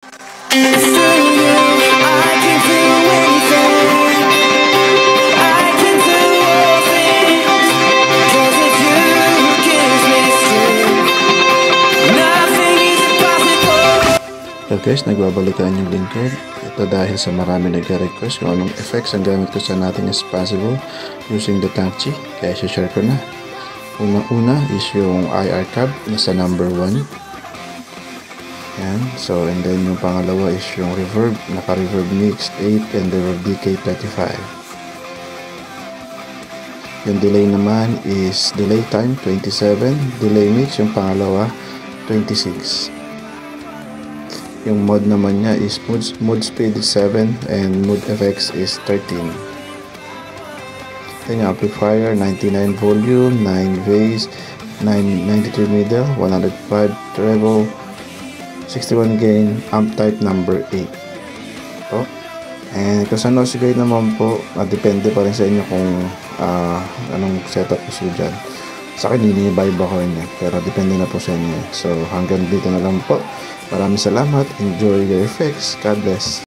So guys, nagbabalikan yung lingkod. Ito dahil sa marami nagre-request kung anong effects ang gamit ko sa Nothing Is Possible using the Tangchi. Kaya share ko na. Unang-una is yung IR cab na sa number 1. Yan. So, and then yung pangalawa is yung reverb. Naka-reverb mix 8 and reverb decay 35. Yung delay naman is delay time 27. Delay mix yung pangalawa 26. Yung mode naman niya is mode speed is 7 and mode effects is 13. Then yung amplifier 99 volume, 9 bass, 93 middle, 105 treble, 61 gain, amp type number 8. So, and kung sa noise gate naman po, depende pa rin sa inyo kung anong setup gusto dyan. Sa akin, ini-vibe ako niya, pero depende na po sa inyo. So, hanggang dito na lang po. Maraming salamat. Enjoy your effects. God bless.